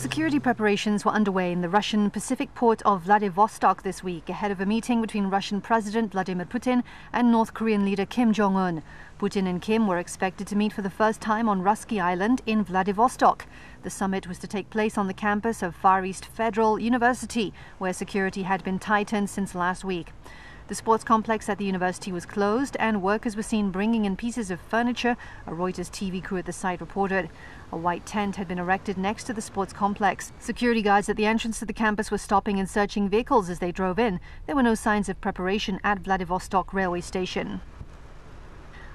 Security preparations were underway in the Russian Pacific port of Vladivostok this week ahead of a meeting between Russian President Vladimir Putin and North Korean leader Kim Jong-un. Putin and Kim were expected to meet for the first time on Russky Island in Vladivostok. The summit was to take place on the campus of Far East Federal University, where security had been tightened since last week. The sports complex at the university was closed and workers were seen bringing in pieces of furniture, a Reuters TV crew at the site reported. A white tent had been erected next to the sports complex. Security guards at the entrance to the campus were stopping and searching vehicles as they drove in. There were no signs of preparation at Vladivostok railway station.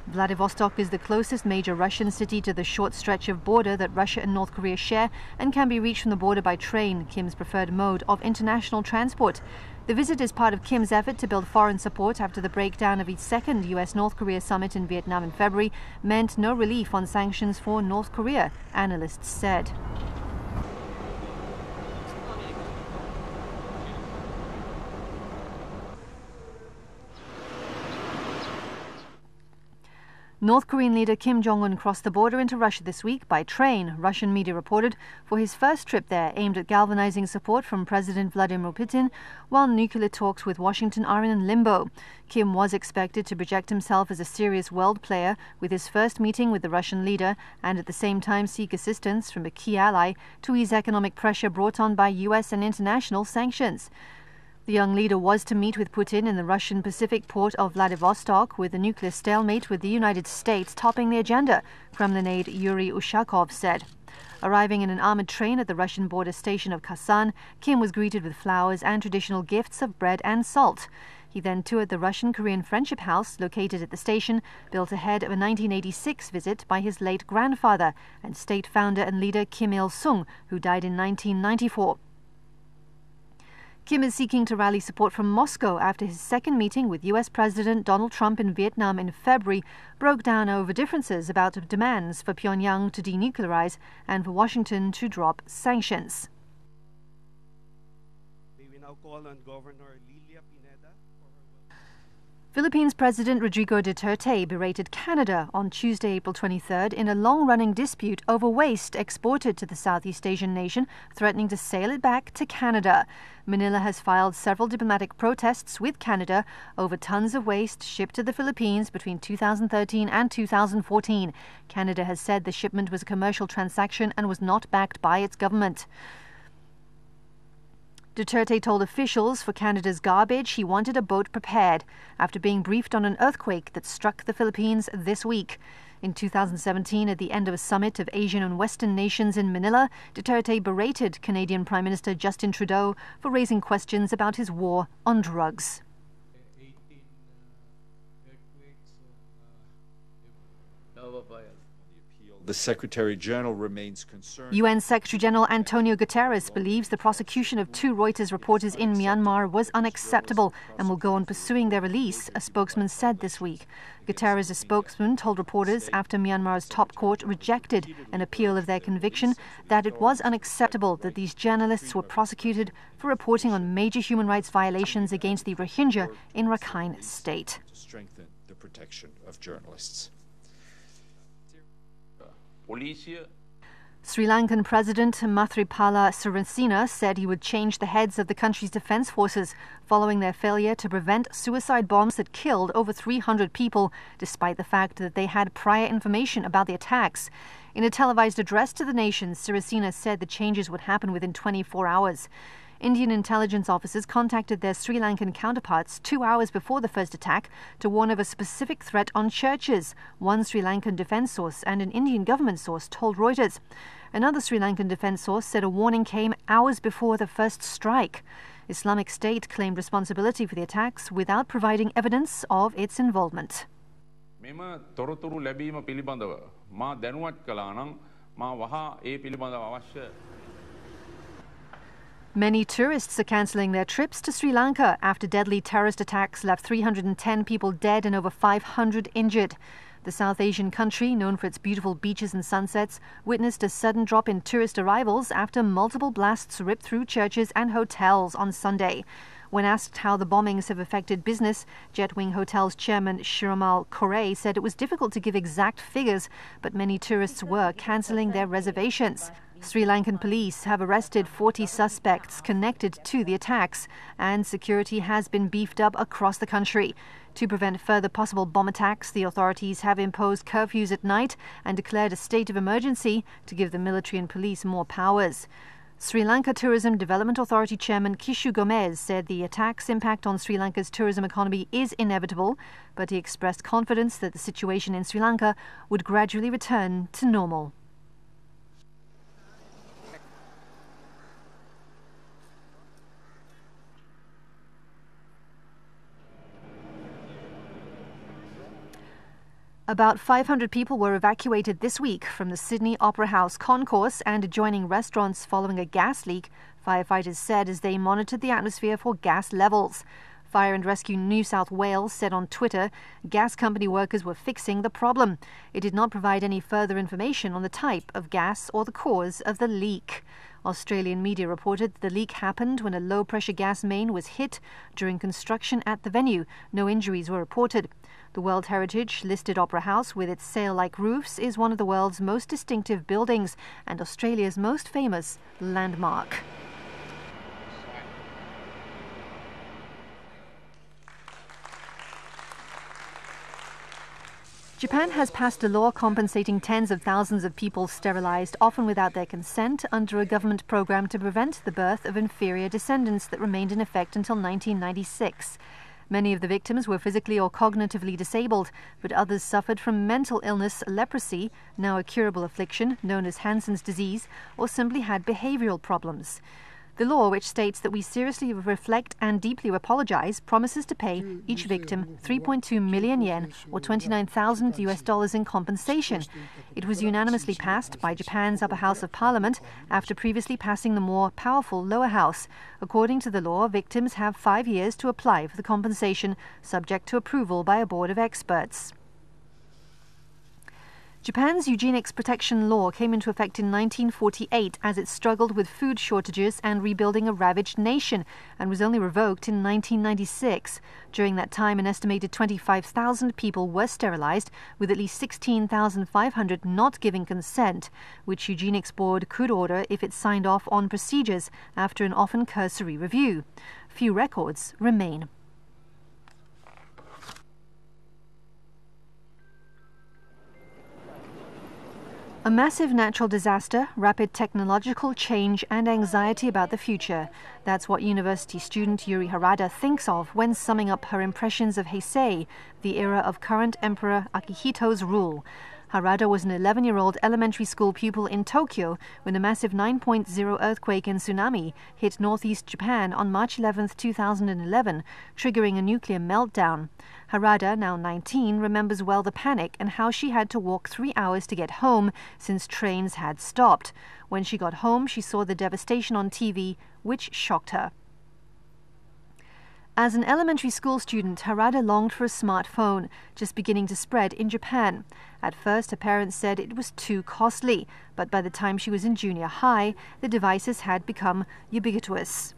Vladivostok is the closest major Russian city to the short stretch of border that Russia and North Korea share and can be reached from the border by train, Kim's preferred mode of international transport. The visit is part of Kim's effort to build foreign support after the breakdown of its second US-North Korea summit in Vietnam in February meant no relief on sanctions for North Korea, analysts said. North Korean leader Kim Jong-un crossed the border into Russia this week by train, Russian media reported, for his first trip there aimed at galvanizing support from President Vladimir Putin, while nuclear talks with Washington are in limbo. Kim was expected to project himself as a serious world player with his first meeting with the Russian leader and at the same time seek assistance from a key ally to ease economic pressure brought on by US and international sanctions. The young leader was to meet with Putin in the Russian Pacific port of Vladivostok, with a nuclear stalemate with the United States topping the agenda, Kremlin aide Yuri Ushakov said. Arriving in an armored train at the Russian border station of Kasan, Kim was greeted with flowers and traditional gifts of bread and salt. He then toured the Russian-Korean Friendship House located at the station, built ahead of a 1986 visit by his late grandfather and state founder and leader Kim Il-sung, who died in 1994. Kim is seeking to rally support from Moscow after his second meeting with US President Donald Trump in Vietnam in February broke down over differences about demands for Pyongyang to denuclearize and for Washington to drop sanctions. May we now call on Governor Lilia Pineda. Philippines President Rodrigo Duterte berated Canada on Tuesday, April 23rd, in a long-running dispute over waste exported to the Southeast Asian nation, threatening to sail it back to Canada. Manila has filed several diplomatic protests with Canada over tons of waste shipped to the Philippines between 2013 and 2014. Canada has said the shipment was a commercial transaction and was not backed by its government. Duterte told officials for Canada's garbage he wanted a boat prepared after being briefed on an earthquake that struck the Philippines this week. In 2017, at the end of a summit of Asian and Western nations in Manila, Duterte berated Canadian Prime Minister Justin Trudeau for raising questions about his war on drugs. 18 earthquakes The Secretary General remains concerned. UN Secretary General Antonio Guterres believes the prosecution of two Reuters reporters in Myanmar was unacceptable and will go on pursuing their release, a spokesman said this week. Guterres' spokesman told reporters after Myanmar's top court rejected an appeal of their conviction that it was unacceptable that these journalists were prosecuted for reporting on major human rights violations against the Rohingya in Rakhine State. To strengthen the protection of journalists. Sri Lankan President Maithripala Sirisena said he would change the heads of the country's defence forces following their failure to prevent suicide bombs that killed over 300 people, despite the fact that they had prior information about the attacks. In a televised address to the nation, Sirisena said the changes would happen within 24 hours. Indian intelligence officers contacted their Sri Lankan counterparts 2 hours before the first attack to warn of a specific threat on churches, one Sri Lankan defence source and an Indian government source told Reuters. Another Sri Lankan defence source said a warning came hours before the first strike. Islamic State claimed responsibility for the attacks without providing evidence of its involvement. මෙම තොරතුරු ලැබීම පිළිබඳව මා දැනුවත් කළා නම් මා වහා ඒ පිළිබඳව අවශ්‍ය. Many tourists are cancelling their trips to Sri Lanka after deadly terrorist attacks left 310 people dead and over 500 injured. The South Asian country, known for its beautiful beaches and sunsets, witnessed a sudden drop in tourist arrivals after multiple blasts ripped through churches and hotels on Sunday. When asked how the bombings have affected business, Jetwing Hotels chairman Shiramal Corey said it was difficult to give exact figures, but many tourists were cancelling their reservations. Sri Lankan police have arrested 40 suspects connected to the attacks, and security has been beefed up across the country. To prevent further possible bomb attacks, the authorities have imposed curfews at night and declared a state of emergency to give the military and police more powers. Sri Lanka Tourism Development Authority Chairman Kishu Gomez said the attack's impact on Sri Lanka's tourism economy is inevitable, but he expressed confidence that the situation in Sri Lanka would gradually return to normal. About 500 people were evacuated this week from the Sydney Opera House concourse and adjoining restaurants following a gas leak, firefighters said as they monitored the atmosphere for gas levels. Fire and Rescue New South Wales said on Twitter gas company workers were fixing the problem. It did not provide any further information on the type of gas or the cause of the leak. Australian media reported the leak happened when a low-pressure gas main was hit during construction at the venue. No injuries were reported. The World Heritage-listed Opera House, with its sail-like roofs, is one of the world's most distinctive buildings and Australia's most famous landmark. Japan has passed a law compensating tens of thousands of people sterilized, often without their consent, under a government program to prevent the birth of inferior descendants that remained in effect until 1996. Many of the victims were physically or cognitively disabled, but others suffered from mental illness, leprosy, now a curable affliction known as Hansen's disease, or simply had behavioral problems. The law, which states that we seriously reflect and deeply apologize, promises to pay each victim 3.2 million yen or $29,000 in compensation. It was unanimously passed by Japan's upper house of parliament after previously passing the more powerful lower house. According to the law, victims have 5 years to apply for the compensation, subject to approval by a board of experts. Japan's eugenics protection law came into effect in 1948 as it struggled with food shortages and rebuilding a ravaged nation, and was only revoked in 1996. During that time, an estimated 25,000 people were sterilized, with at least 16,500 not giving consent, which Eugenics Board could order if it signed off on procedures after an often cursory review. Few records remain. A massive natural disaster, rapid technological change and anxiety about the future. That's what university student Yuri Harada thinks of when summing up her impressions of Heisei, the era of current Emperor Akihito's rule. Harada was an 11-year-old elementary school pupil in Tokyo when a massive 9.0 earthquake and tsunami hit northeast Japan on March 11, 2011, triggering a nuclear meltdown. Harada, now 19, remembers well the panic and how she had to walk 3 hours to get home since trains had stopped. When she got home, she saw the devastation on TV, which shocked her. As an elementary school student, Harada longed for a smartphone, just beginning to spread in Japan. At first, her parents said it was too costly, but by the time she was in junior high, the devices had become ubiquitous.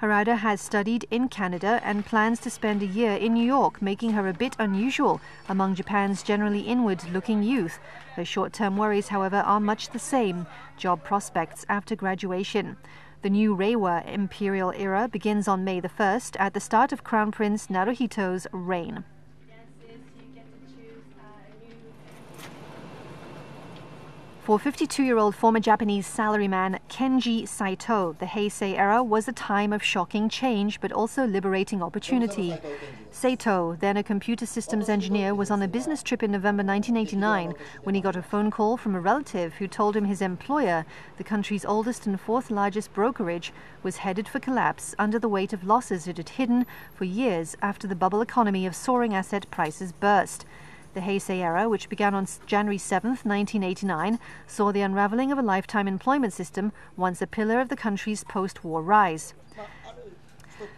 Harada has studied in Canada and plans to spend a year in New York, making her a bit unusual among Japan's generally inward-looking youth. Her short-term worries, however, are much the same: job prospects after graduation. The new Reiwa imperial era begins on May the 1st at the start of Crown Prince Naruhito's reign. For 52-year-old former Japanese salaryman Kenji Saito, the Heisei era was a time of shocking change but also liberating opportunity. Saito, then a computer systems engineer, was on a business trip in November 1989 when he got a phone call from a relative who told him his employer, the country's oldest and fourth largest brokerage, was headed for collapse under the weight of losses it had hidden for years after the bubble economy of soaring asset prices burst. The Heisei era, which began on January 7, 1989, saw the unraveling of a lifetime employment system, once a pillar of the country's post-war rise.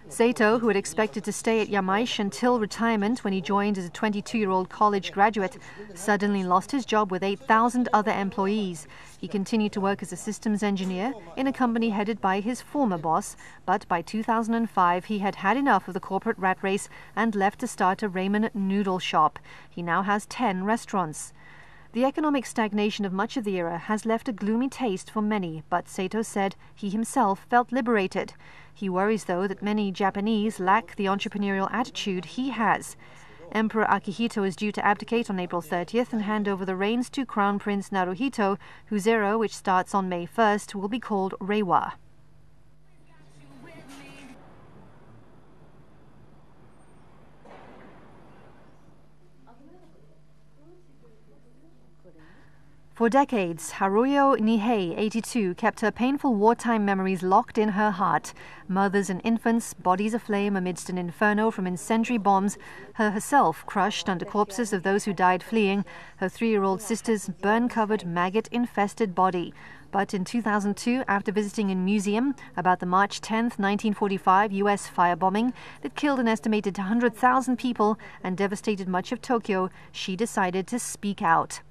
Saito, who had expected to stay at Yamaishi until retirement when he joined as a 22-year-old college graduate, suddenly lost his job with 8,000 other employees. He continued to work as a systems engineer in a company headed by his former boss, but by 2005 he had had enough of the corporate rat race and left to start a ramen noodle shop. He now has 10 restaurants. The economic stagnation of much of the era has left a gloomy taste for many, but Sato said he himself felt liberated. He worries, though, that many Japanese lack the entrepreneurial attitude he has. Emperor Akihito is due to abdicate on April 30th and hand over the reins to Crown Prince Naruhito, whose era, which starts on May 1st, will be called Reiwa. For decades, Haruyo Nihei, 82, kept her painful wartime memories locked in her heart. Mothers and infants, bodies aflame amidst an inferno from incendiary bombs, her herself crushed under corpses of those who died fleeing, her 3-year-old sister's burn-covered, maggot-infested body. But in 2002, after visiting a museum about the March 10, 1945 U.S. firebombing that killed an estimated 100,000 people and devastated much of Tokyo, she decided to speak out.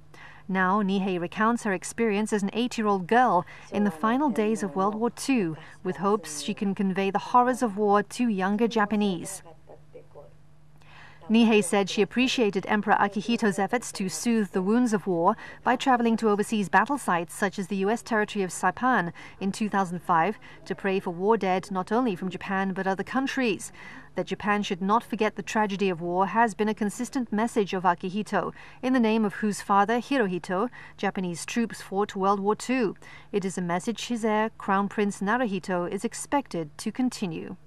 Now, Nihei recounts her experience as an 8-year-old girl in the final days of World War II, with hopes she can convey the horrors of war to younger Japanese. Nihei said she appreciated Emperor Akihito's efforts to soothe the wounds of war by traveling to overseas battle sites such as the U.S. territory of Saipan in 2005 to pray for war dead not only from Japan but other countries. That Japan should not forget the tragedy of war has been a consistent message of Akihito, in the name of whose father, Hirohito, Japanese troops fought World War II. It is a message his heir, Crown Prince Naruhito, is expected to continue.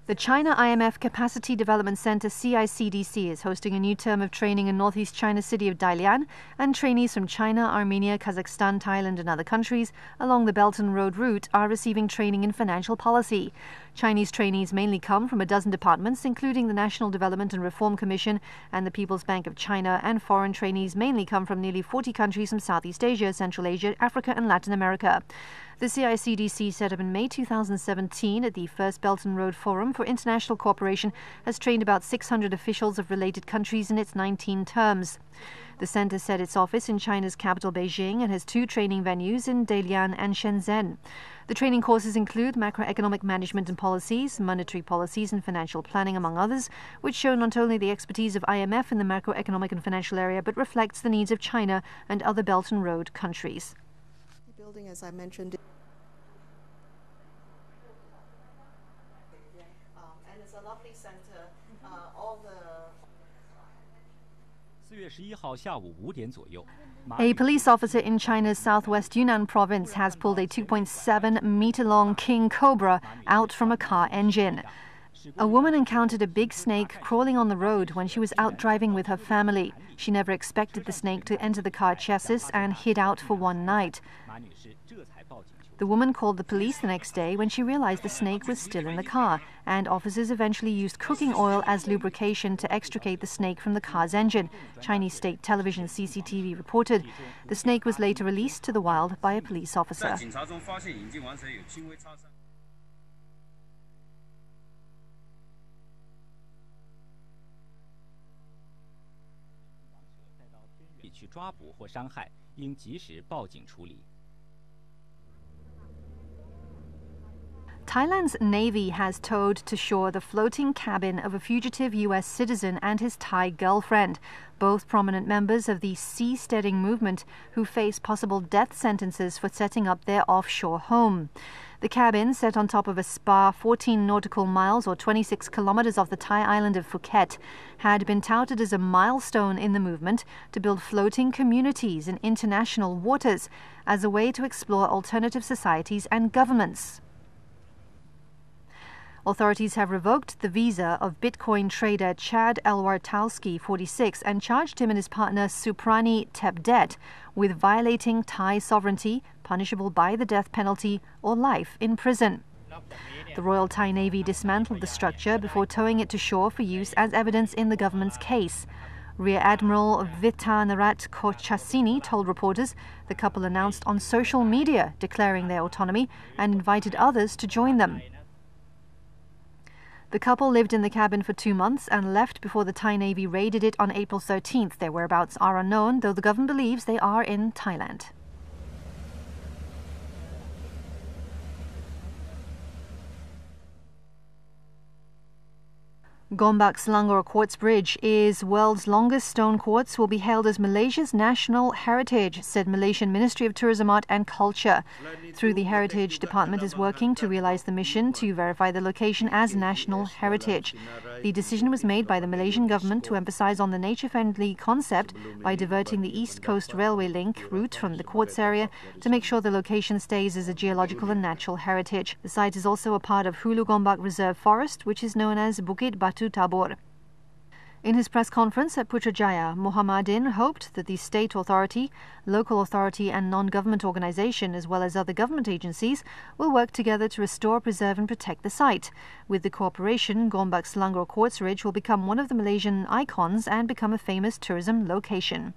The China IMF Capacity Development Center CICDC is hosting a new term of training in northeast China's city of Dalian, and trainees from China, Armenia, Kazakhstan, Thailand and other countries along the Belt and Road route are receiving training in financial policy. Chinese trainees mainly come from a dozen departments, including the National Development and Reform Commission and the People's Bank of China, and foreign trainees mainly come from nearly 40 countries from Southeast Asia, Central Asia, Africa and Latin America. The CICDC, set up in May 2017 at the First Belt and Road Forum for International Cooperation, has trained about 600 officials of related countries in its 19 terms. The center set its office in China's capital Beijing and has 2 training venues in Dalian and Shenzhen. The training courses include macroeconomic management and policies, monetary policies and financial planning, among others, which show not only the expertise of IMF in the macroeconomic and financial area, but reflects the needs of China and other Belt and Road countries. The building, as I mentioned, and it's a lovely center. All the A police officer in China's southwest Yunnan province has pulled a 2.7-meter-long king cobra out from a car engine. A woman encountered a big snake crawling on the road when she was out driving with her family. She never expected the snake to enter the car chassis and hid out for one night. The woman called the police the next day when she realized the snake was still in the car, and officers eventually used cooking oil as lubrication to extricate the snake from the car's engine. Chinese state television CCTV reported. The snake was later released to the wild by a police officer. Thailand's Navy has towed to shore the floating cabin of a fugitive U.S. citizen and his Thai girlfriend, both prominent members of the seasteading movement who face possible death sentences for setting up their offshore home. The cabin, set on top of a spa 14 nautical miles or 26 kilometers off the Thai island of Phuket, had been touted as a milestone in the movement to build floating communities in international waters as a way to explore alternative societies and governments. Authorities have revoked the visa of Bitcoin trader Chad Elwartowski, 46, and charged him and his partner Suprani Tebdet with violating Thai sovereignty, punishable by the death penalty or life in prison. The Royal Thai Navy dismantled the structure before towing it to shore for use as evidence in the government's case. Rear Admiral Vitanarat Kochasini told reporters the couple announced on social media declaring their autonomy and invited others to join them. The couple lived in the cabin for 2 months and left before the Thai Navy raided it on April 13th. Their whereabouts are unknown, though the government believes they are in Thailand. Gombak Selangor Quartz Bridge is world's longest stone quartz, will be hailed as Malaysia's national heritage, said Malaysian Ministry of Tourism, Art and Culture. Through the Heritage Department is working to realise the mission to verify the location as national heritage. The decision was made by the Malaysian government to emphasise on the nature-friendly concept by diverting the East Coast Railway link route from the quartz area to make sure the location stays as a geological and natural heritage. The site is also a part of Hulu Gombak Reserve Forest, which is known as Bukit Batu Tabor. In his press conference at Putrajaya, Muhammadin hoped that the state authority, local authority and non-government organisation as well as other government agencies will work together to restore, preserve and protect the site. With the cooperation, Gombak Selangor Quartz Ridge will become one of the Malaysian icons and become a famous tourism location.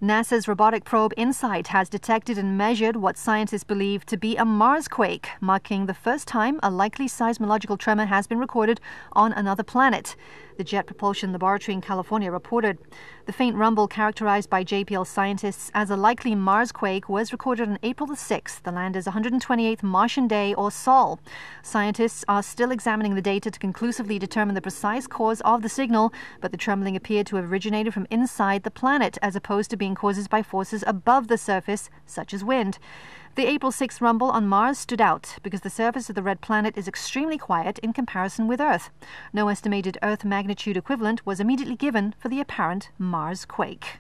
NASA's robotic probe InSight has detected and measured what scientists believe to be a Marsquake, marking the first time a likely seismological tremor has been recorded on another planet. The Jet Propulsion Laboratory in California reported. The faint rumble, characterized by JPL scientists as a likely Marsquake, was recorded on April the 6th, the lander's 128th Martian day or sol. Scientists are still examining the data to conclusively determine the precise cause of the signal, but the trembling appeared to have originated from inside the planet as opposed to being caused by forces above the surface, such as wind. The April 6th rumble on Mars stood out because the surface of the red planet is extremely quiet in comparison with Earth. No estimated Earth magnitude equivalent was immediately given for the apparent Mars quake.